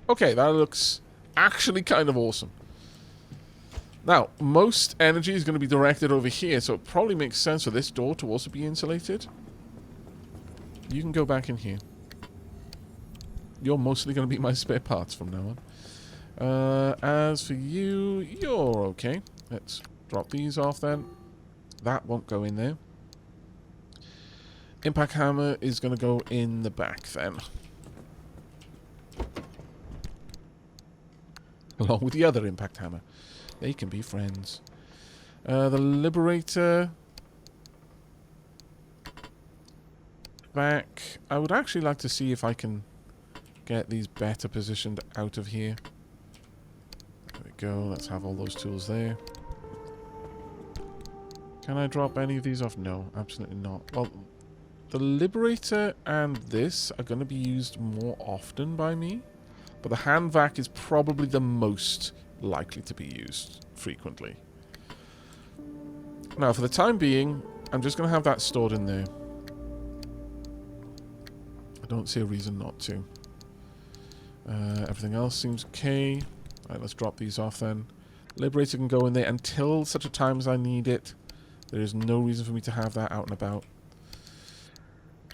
Okay, that looks actually kind of awesome. Now, most energy is going to be directed over here, so it probably makes sense for this door to also be insulated. You can go back in here. You're mostly going to be my spare parts from now on. As for you, you're okay. Let's drop these off then. That won't go in there. Impact hammer is going to go in the back then. Along with the other impact hammer. They can be friends. The Liberator. Back. I would actually like to see if I can get these better positioned out of here. There we go. Let's have all those tools there. Can I drop any of these off? No, absolutely not. Well, the Liberator and this are going to be used more often by me. But the hand vac is probably the most likely to be used frequently. Now, for the time being, I'm just going to have that stored in there. I don't see a reason not to. Everything else seems okay. Alright, let's drop these off then. Liberator can go in there until such a time as I need it. There is no reason for me to have that out and about.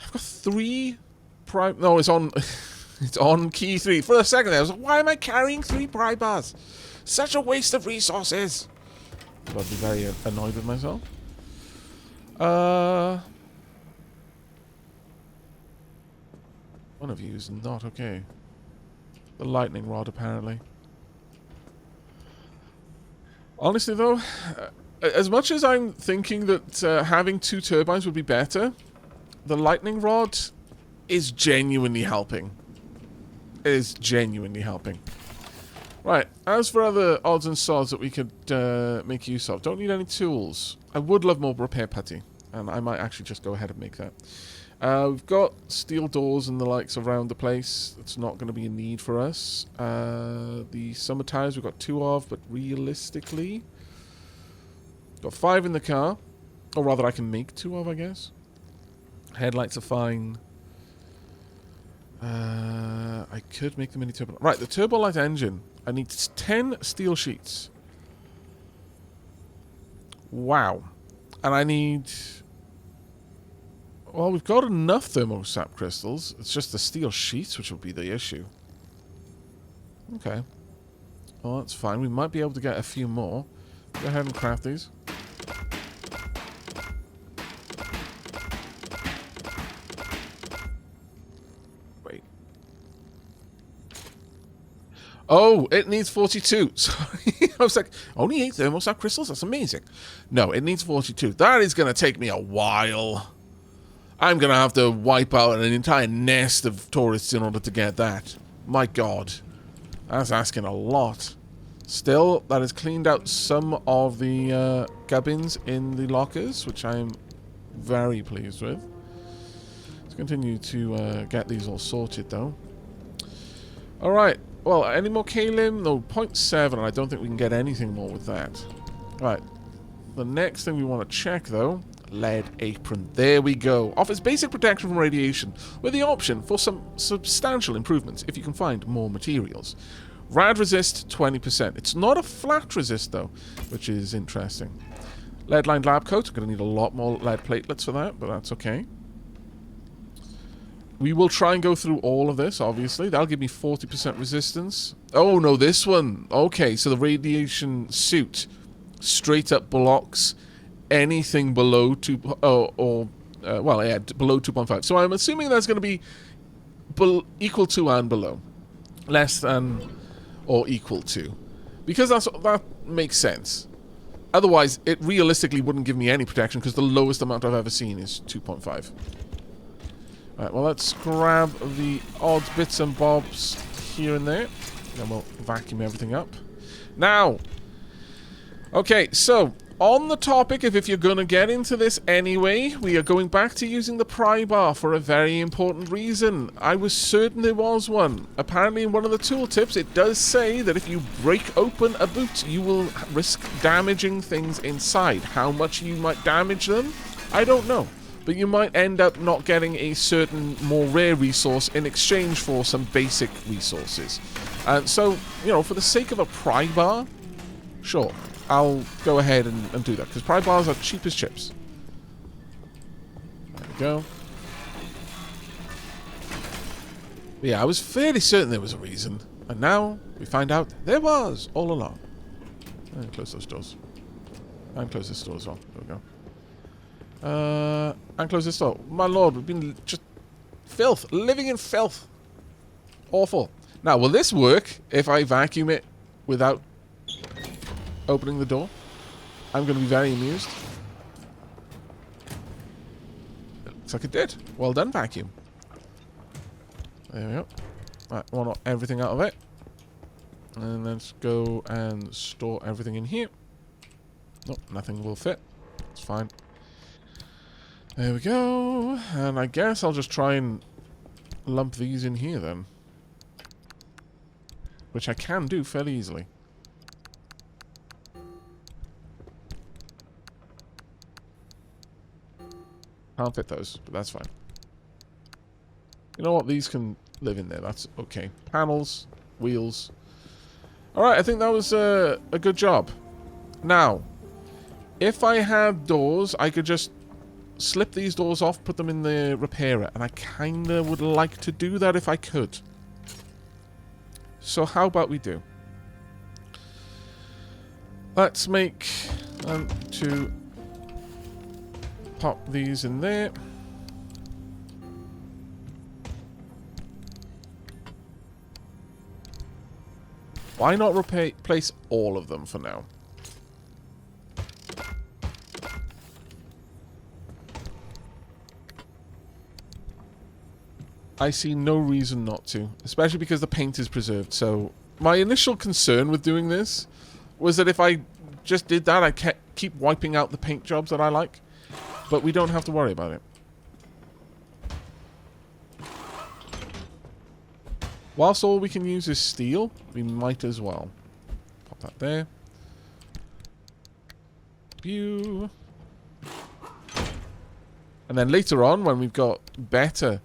I've got 3 prime... No, it's on... it's on key 3. For a second there, I was like, why am I carrying 3 pry bars? Such a waste of resources. I'd be very annoyed with myself. One of you is not okay. The lightning rod, apparently. Honestly, though, as much as I'm thinking that having 2 turbines would be better, the lightning rod is genuinely helping. It is genuinely helping. Right, as for other odds and sods that we could make use of, don't need any tools. I would love more repair putty, and I might actually just go ahead and make that. We've got steel doors and the likes around the place. It's not going to be a need for us. The summer tires we've got 2 of, but realistically... Got 5 in the car. Or rather, I can make 2 of, I guess. Headlights are fine. I could make them into turbo... Right, the turbo light engine. I need 10 steel sheets. Wow. And I need... Well, we've got enough thermosap crystals. It's just the steel sheets which will be the issue. Okay. Well, that's fine. We might be able to get a few more. Go ahead and craft these. Wait. Oh, it needs 42. Sorry. I was like, only 8 thermosap crystals? That's amazing. No, it needs 42. That is going to take me a while. I'm going to have to wipe out an entire nest of tourists in order to get that. My God. That's asking a lot. Still, that has cleaned out some of the gubbins in the lockers, which I'm very pleased with. Let's continue to get these all sorted, though. Alright. Well, any more kalim? No, 0.7. I don't think we can get anything more with that. Right. The next thing we want to check, though... Lead apron. There we go. Offers basic protection from radiation, with the option for some substantial improvements if you can find more materials. Rad resist 20%. It's not a flat resist though, which is interesting. Lead lined lab coat. I'm going to need a lot more lead platelets for that, but that's okay. We will try and go through all of this, obviously. That'll give me 40% resistance. Oh no, this one. Okay, so the radiation suit straight up blocks anything below below 2.5. So I'm assuming that's going to be equal to and below, less than or equal to, because that makes sense. Otherwise, it realistically wouldn't give me any protection because the lowest amount I've ever seen is 2.5. Right, well, let's grab the odd bits and bobs here and there, then we'll vacuum everything up. Now, okay, so. On the topic of if you're going to get into this anyway, we are going back to using the pry bar for a very important reason. I was certain there was one. Apparently in one of the tooltips it does say that if you break open a boot, you will risk damaging things inside. How much you might damage them, I don't know. But you might end up not getting a certain more rare resource in exchange for some basic resources. And so, you know, for the sake of a pry bar, sure. I'll go ahead and do that, because pry bars are cheap as chips. There we go. But yeah, I was fairly certain there was a reason. And now, we find out there was, all along. And close those doors. And close this door as well. There we go. And close this door. My lord, we've been just... filth. Living in filth. Awful. Now, will this work if I vacuum it without... opening the door? I'm going to be very amused. It looks like it did. Well done, vacuum. There we go. Right, I want everything out of it. And let's go and store everything in here. Nope, nothing will fit. It's fine. There we go. And I guess I'll just try and lump these in here then. Which I can do fairly easily. Can't fit those, but that's fine. You know what? These can live in there. That's okay. Panels, wheels. Alright, I think that was a good job. Now, if I had doors, I could just slip these doors off, put them in the repairer, and I kind of would like to do that if I could. So how about we do? Let's make 2... pop these in there. Why not replace all of them for now? I see no reason not to, especially because the paint is preserved, so My initial concern with doing this was that if I just did that, I'd keep wiping out the paint jobs that I like. But we don't have to worry about it. Whilst all we can use is steel, we might as well. Pop that there. Pew. And then later on, when we've got better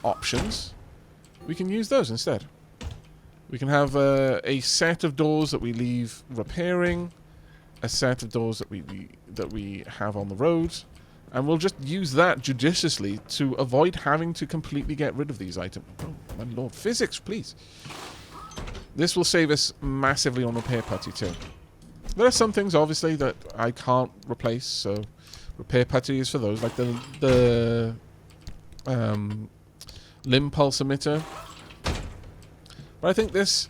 options, we can use those instead. We can have a set of doors that we leave repairing, a set of doors that we have on the road, and we'll just use that judiciously to avoid having to completely get rid of these items. Oh, my lord. Physics, please. This will save us massively on repair putty too. There are some things, obviously, that I can't replace, so repair putty is for those, like the limb pulse emitter. But I think this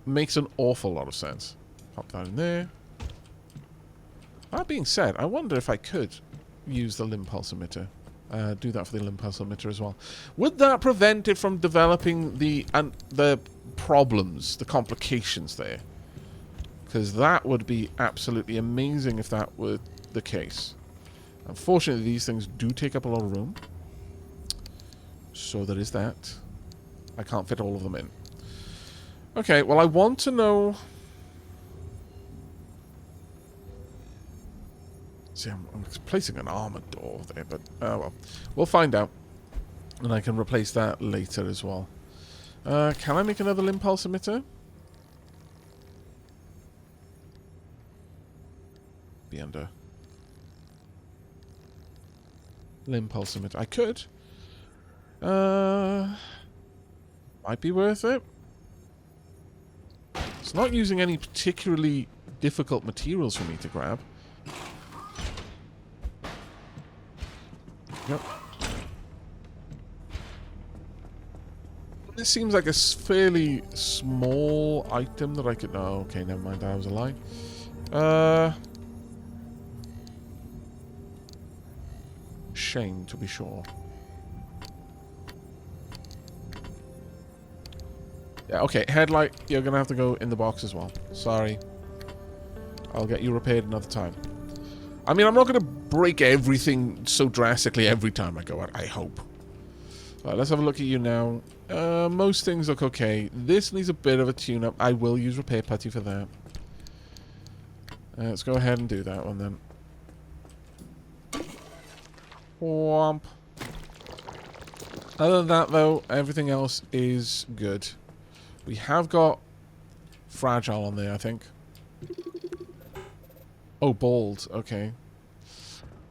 makes an awful lot of sense. Pop that in there. That being said, I wonder if I could use the limb pulse emitter. Do that for the limb pulse emitter as well. Would that prevent it from developing the problems, the complications there? Because that would be absolutely amazing if that were the case. Unfortunately, these things do take up a lot of room. So there is that. I can't fit all of them in. Okay, well, I want to know... See, I'm placing an armored door there, but... well. We'll find out. And I can replace that later as well. Can I make another limb pulse emitter? Be under... limb pulse emitter. I could. Might be worth it. It's not using any particularly difficult materials for me to grab. Yep. This seems like a fairly small item that I could... Oh, okay, never mind. That was a lie. Shame, to be sure. Yeah, okay, headlight, you're gonna have to go in the box as well. Sorry. I'll get you repaired another time. I mean, I'm not gonna break everything so drastically every time I go out, I hope. Right, let's have a look at you now. Most things look okay. This needs a bit of a tune-up. I will use repair putty for that. Let's go ahead and do that one then. Whomp. Other than that, though, everything else is good. We have got fragile on there, I think. Oh, bald. Okay.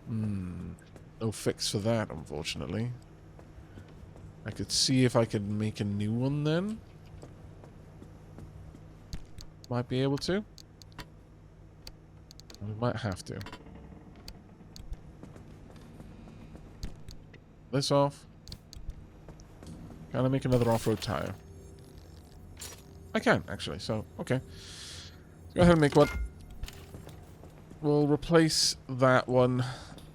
No fix for that, unfortunately. I could see if I could make a new one then. Might be able to. We might have to. This off. Can I make another off-road tire? I can, actually, so, okay. Go ahead and make one. We'll replace that one,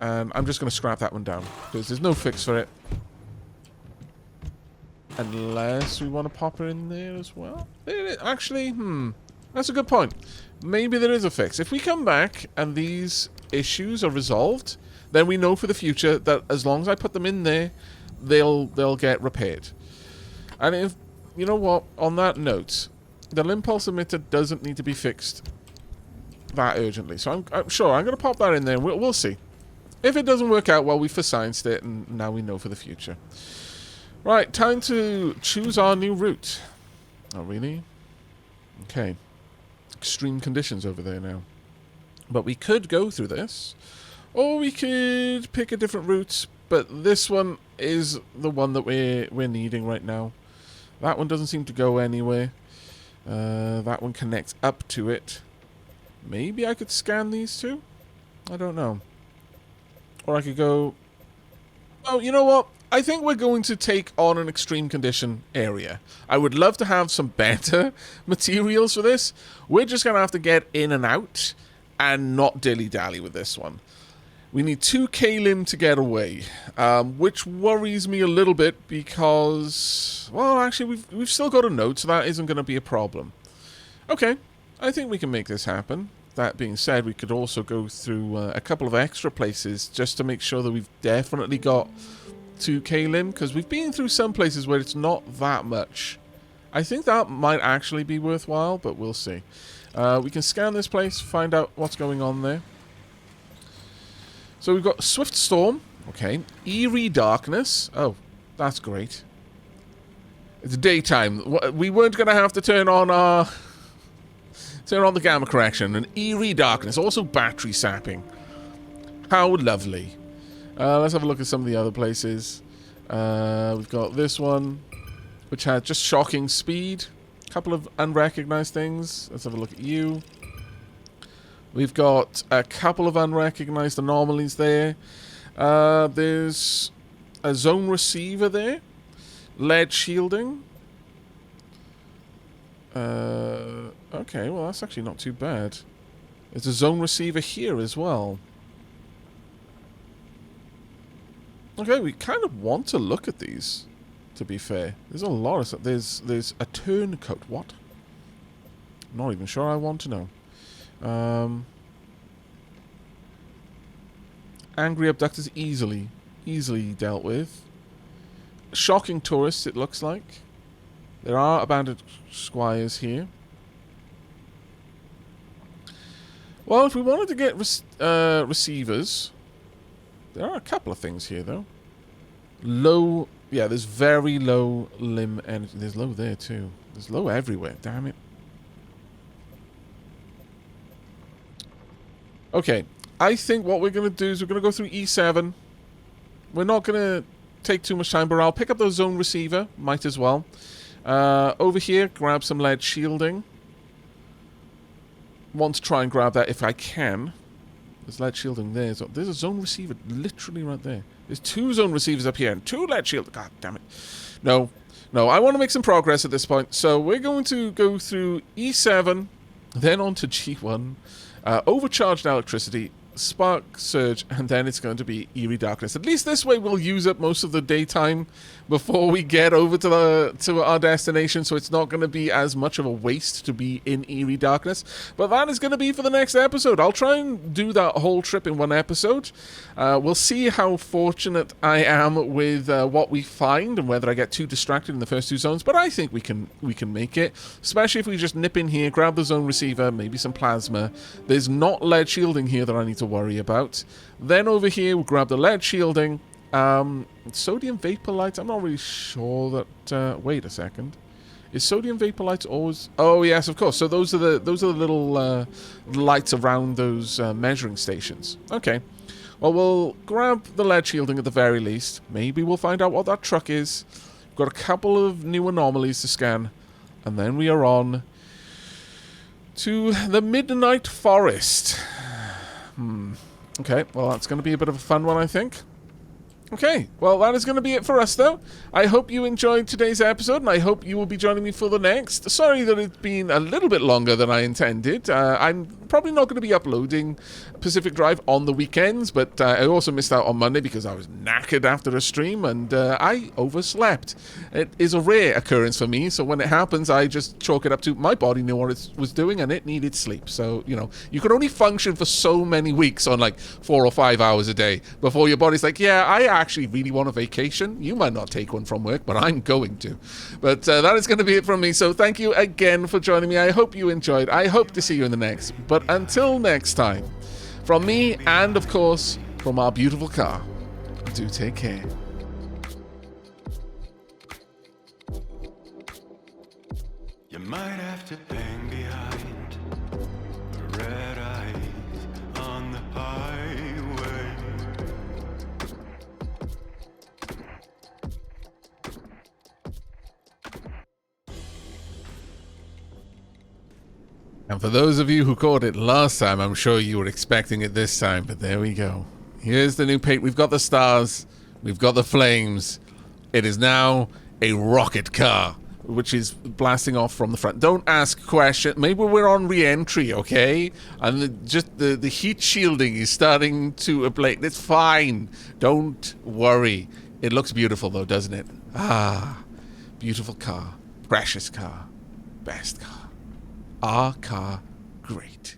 and I'm just going to scrap that one down, because there's no fix for it. Unless we want to pop it in there as well. Actually, that's a good point. Maybe there is a fix. If we come back and these issues are resolved, then we know for the future that as long as I put them in there, they'll get repaired. And if, you know what, on that note, the limb pulse emitter doesn't need to be fixed that urgently. So I'm sure I'm going to pop that in there and we'll see. If it doesn't work out, well, we've scienced it and now we know for the future. Right, time to choose our new route. Oh, really? Okay. Extreme conditions over there now. But we could go through this. Or we could pick a different route. But this one is the one that we're needing right now. That one doesn't seem to go anywhere. That one connects up to it. Maybe I could scan these two? I don't know. Or I could go... Oh, you know what? I think we're going to take on an extreme condition area. I would love to have some better materials for this. We're just going to have to get in and out and not dilly-dally with this one. We need 2 K-lim to get away, which worries me a little bit because, well, actually, we've still got a node, so that isn't going to be a problem. Okay, I think we can make this happen. That being said, we could also go through a couple of extra places just to make sure that we've definitely got 2 K-lim, because we've been through some places where it's not that much. I think that might actually be worthwhile, but we'll see. We can scan this place, find out what's going on there. So we've got Swift Storm, okay, Eerie Darkness, oh, that's great. It's daytime, we weren't going to have to turn on the gamma correction, and Eerie Darkness, also battery sapping. How lovely. Let's have a look at some of the other places. We've got this one, which had just shocking speed, a couple of unrecognized things. Let's have a look at you. We've got a couple of unrecognized anomalies there. There's a zone receiver there. Lead shielding. Okay, well, that's actually not too bad. There's a zone receiver here as well. Okay, we kind of want to look at these, to be fair. There's a lot of stuff. There's a turncoat. What? Not even sure I want to know. Angry abductors easily dealt with. Shocking tourists, it looks like. There are abandoned squires here. Well, if we wanted to get receivers, there are a couple of things here, though. Low, yeah, there's very low limb energy. There's low there, too. There's low everywhere, damn it. Okay, I think what we're going to do is we're going to go through E7. We're not going to take too much time, but I'll pick up the zone receiver. Might as well. Over here, grab some lead shielding. Want to try and grab that if I can. There's lead shielding there. So there's a zone receiver literally right there. There's 2 zone receivers up here and 2 lead shield. God damn it. No, I want to make some progress at this point. So we're going to go through E7, then on to G1, overcharged electricity, spark surge, and then it's going to be Eerie Darkness. At least this way we'll use up most of the daytime before we get over to our destination, so it's not going to be as much of a waste to be in Eerie Darkness. But that is going to be for the next episode. I'll try and do that whole trip in one episode. We'll see how fortunate I am with what we find and whether I get too distracted in the first 2 zones, but I think we can make it, especially if we just nip in here, grab the zone receiver, maybe some plasma. There's not lead shielding here that I need to worry about. Then over here we'll grab the lead shielding. Sodium vapor lights, I'm not really sure that wait a second, is sodium vapor lights always, oh yes, of course, so those are the little lights around those measuring stations. Okay, well, we'll grab the lead shielding at the very least. Maybe we'll find out what that truck is. We've got a couple of new anomalies to scan, and then we are on to the Midnight Forest. Okay, well, that's going to be a bit of a fun one, I think. Okay, well, that is going to be it for us, though. I hope you enjoyed today's episode, and I hope you will be joining me for the next. Sorry that it's been a little bit longer than I intended. I'm probably not going to be uploading Pacific Drive on the weekends, but I also missed out on Monday because I was knackered after a stream, and I overslept. It is a rare occurrence for me, so when it happens, I just chalk it up to my body knew what it was doing, and it needed sleep. So, you know, you can only function for so many weeks on, like, 4 or 5 hours a day before your body's like, yeah, I actually really want a vacation. You might not take one from work, but I'm going to. But that is going to be it from me. So thank you again for joining me. I hope you enjoyed. I hope to see you in the next. But until next time, from me and, of course, from our beautiful car, do take care. You might have to hang behind red eyes on the highway. And for those of you who caught it last time, I'm sure you were expecting it this time, but there we go. Here's the new paint. We've got the stars. We've got the flames. It is now a rocket car. which is blasting off from the front. Don't ask questions. Maybe we're on re-entry, okay? And the heat shielding is starting to ablate. It's fine. Don't worry. It looks beautiful, though, doesn't it? Ah, beautiful car. Precious car. Best car. Our car, great.